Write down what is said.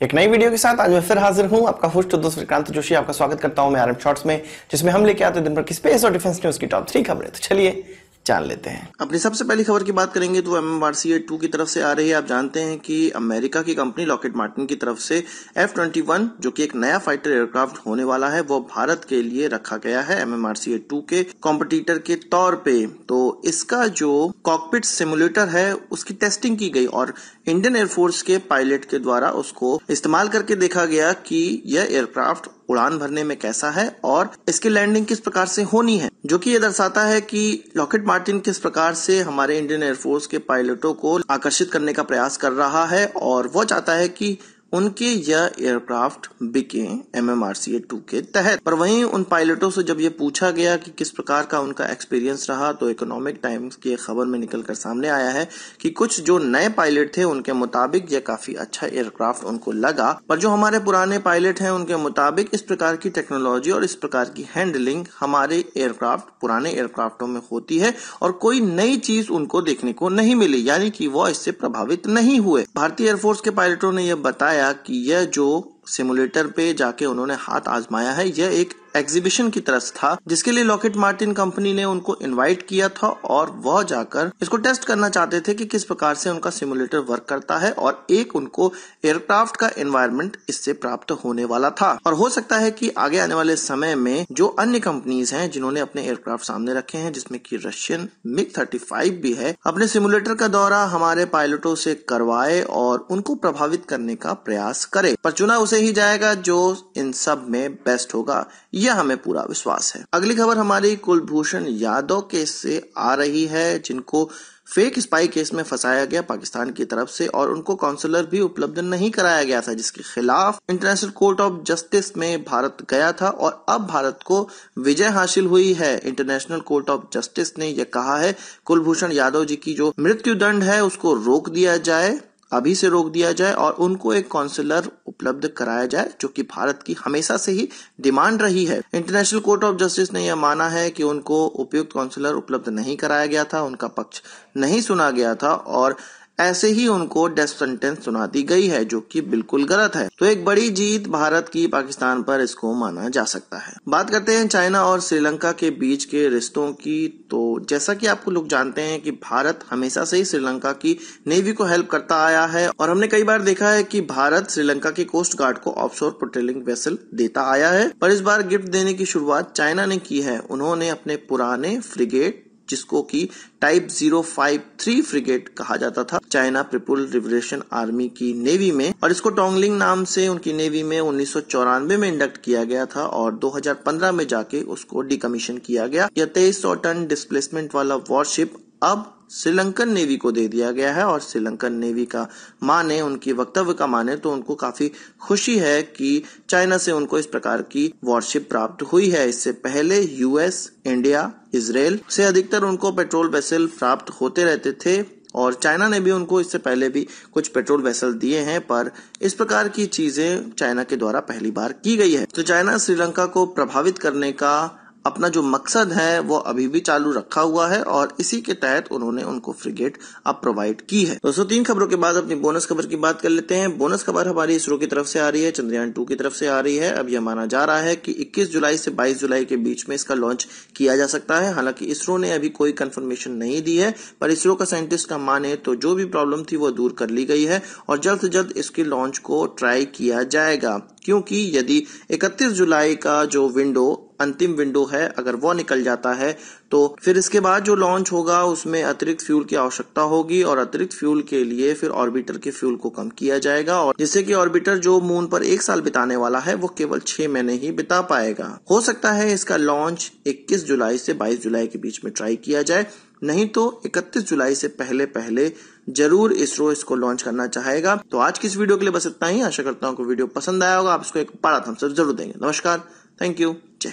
एक नई वीडियो के साथ आज मैं फिर हाजिर हूं, आपका होस्ट दोस्त विक्रांत जोशी। आपका स्वागत करता हूं मैं आरएम शॉर्ट्स में, जिसमें हम लेके आते हैं दिन भर की स्पेस और डिफेंस न्यूज की टॉप 3 खबरें। तो चलिए जान लेते हैं। अपनी सबसे पहली खबर की बात करेंगे तो MMRCA-2 की तरफ से आ रही है। आप जानते हैं कि अमेरिका की कंपनी लॉकहीड मार्टिन की तरफ से F-21 जो कि एक नया फाइटर एयरक्राफ्ट होने वाला है, वो भारत के लिए रखा गया है MMRCA-2 के कॉम्पिटिटर के तौर पे। तो इसका जो कॉकपिट सिमुलेटर है उसकी टेस्टिंग की गई और इंडियन एयरफोर्स के पायलट के द्वारा उसको इस्तेमाल करके देखा गया कि यह एयरक्राफ्ट उड़ान भरने में कैसा है और इसकी लैंडिंग किस प्रकार से होनी है, जो कि ये दर्शाता है कि लॉकहीड मार्टिन किस प्रकार से हमारे इंडियन एयरफोर्स के पायलटों को आकर्षित करने का प्रयास कर रहा है और वो चाहता है कि उनके यह एयरक्राफ्ट बिके MMRCA-2 के तहत। पर वहीं उन पायलटों से जब ये पूछा गया कि किस प्रकार का उनका एक्सपीरियंस रहा, तो इकोनॉमिक टाइम्स की एक खबर में निकलकर सामने आया है कि कुछ जो नए पायलट थे उनके मुताबिक यह काफी अच्छा एयरक्राफ्ट उनको लगा, पर जो हमारे पुराने पायलट हैं उनके मुताबिक इस प्रकार की टेक्नोलॉजी और इस प्रकार की हैंडलिंग हमारे एयरक्राफ्ट पुराने एयरक्राफ्टों में होती है और कोई नई चीज उनको देखने को नहीं मिली, यानी कि वो इससे प्रभावित नहीं हुए। भारतीय एयरफोर्स के पायलटों ने यह बताया कि यह जो सिमुलेटर पे जाके उन्होंने हाथ आजमाया है, यह एक एग्जीबिशन की तरह था जिसके लिए लॉकहीड मार्टिन कंपनी ने उनको इनवाइट किया था और वह जाकर इसको टेस्ट करना चाहते थे कि किस प्रकार से उनका सिमुलेटर वर्क करता है और एक उनको एयरक्राफ्ट का एनवायरनमेंट इससे प्राप्त होने वाला था। और हो सकता है कि आगे आने वाले समय में जो अन्य कंपनीज हैं जिन्होंने अपने एयरक्राफ्ट सामने रखे हैं, जिसमें कि रशियन MiG-35 भी है, अपने सिमुलेटर का दौरा हमारे पायलटों से करवाए और उनको प्रभावित करने का प्रयास करे। पर चुना उसे ही जाएगा जो इन सब में बेस्ट होगा, यह हमें पूरा विश्वास है। अगली खबर हमारी कुलभूषण यादव केस से आ रही है, जिनको फेक स्पाई केस में फंसाया गया पाकिस्तान की तरफ से और उनको काउंसलर भी उपलब्ध नहीं कराया गया था, जिसके खिलाफ इंटरनेशनल कोर्ट ऑफ जस्टिस में भारत गया था और अब भारत को विजय हासिल हुई है। इंटरनेशनल कोर्ट ऑफ जस्टिस ने यह कहा है कुलभूषण यादव जी की जो मृत्यु दंड है उसको रोक दिया जाए, अभी से रोक दिया जाए और उनको एक काउंसलर उपलब्ध कराया जाए, जो कि भारत की हमेशा से ही डिमांड रही है। इंटरनेशनल कोर्ट ऑफ जस्टिस ने यह माना है कि उनको उपयुक्त काउंसलर उपलब्ध नहीं कराया गया था, उनका पक्ष नहीं सुना गया था और ऐसे ही उनको डेथ सेंटेंस सुना दी गई है, जो कि बिल्कुल गलत है। तो एक बड़ी जीत भारत की पाकिस्तान पर इसको माना जा सकता है। बात करते हैं चाइना और श्रीलंका के बीच के रिश्तों की। तो जैसा कि आपको लोग जानते हैं कि भारत हमेशा से ही श्रीलंका की नेवी को हेल्प करता आया है और हमने कई बार देखा है कि भारत श्रीलंका के कोस्ट गार्ड को ऑफशोर पेट्रोलिंग वेसल देता आया है। पर इस बार गिफ्ट देने की शुरुआत चाइना ने की है। उन्होंने अपने पुराने फ्रिगेट, जिसको कि टाइप 053 फ्रिगेट कहा जाता था, चाइना पीपुल्स लिबरेशन आर्मी की नेवी में, और इसको टोंगलिंग नाम से उनकी नेवी में 1994 में इंडक्ट किया गया था और 2015 में जाके उसको डिकमीशन किया गया। यह 2300 टन डिस्प्लेसमेंट वाला वॉरशिप अब श्रीलंकन नेवी को दे दिया गया है और श्रीलंकन नेवी का माने, उनकी वक्तव्य का माने तो उनको काफी खुशी है कि चाइना से उनको इस प्रकार की वॉरशिप प्राप्त हुई है। इससे पहले US, इंडिया, इजराइल से अधिकतर उनको पेट्रोल वेसल प्राप्त होते रहते थे और चाइना ने भी उनको इससे पहले भी कुछ पेट्रोल वेसल दिए हैं, पर इस प्रकार की चीजें चाइना के द्वारा पहली बार की गई है। तो चाइना श्रीलंका को प्रभावित करने का अपना जो मकसद है वो अभी भी चालू रखा हुआ है और इसी के तहत उन्होंने उनको फ्रिगेट अब प्रोवाइड की है। दोस्तों, 3 खबरों के बाद अपनी बोनस खबर की बात कर लेते हैं। बोनस खबर हमारी इसरो की तरफ से आ रही है, चंद्रयान 2 की तरफ से आ रही है। अब यह माना जा रहा है कि 21 जुलाई से 22 जुलाई के बीच में इसका लॉन्च किया जा सकता है। हालांकि इसरो ने अभी कोई कंफर्मेशन नहीं दी है, पर इसरो का साइंटिस्ट का माने तो जो भी प्रॉब्लम थी वो दूर कर ली गई है और जल्द से जल्द इसके लॉन्च को ट्राई किया जाएगा, क्योंकि यदि 31 जुलाई का जो अंतिम विंडो है, अगर वो निकल जाता है तो फिर इसके बाद जो लॉन्च होगा उसमें अतिरिक्त फ्यूल की आवश्यकता होगी और अतिरिक्त फ्यूल के लिए फिर ऑर्बिटर के फ्यूल को कम किया जाएगा और जिससे कि ऑर्बिटर जो मून पर 1 साल बिताने वाला है वो केवल 6 महीने ही बिता पाएगा। हो सकता है इसका लॉन्च 21 जुलाई से 22 जुलाई के बीच में ट्राई किया जाए, नहीं तो 31 जुलाई से पहले जरूर इसरो इसको लॉन्च करना चाहेगा। तो आज की इस वीडियो के लिए बस इतना ही। आशा करता हूँ कि वीडियो पसंद आया होगा, आप इसको एक बड़ा थम्स अप जरूर देंगे। नमस्कार, थैंक यू, जय।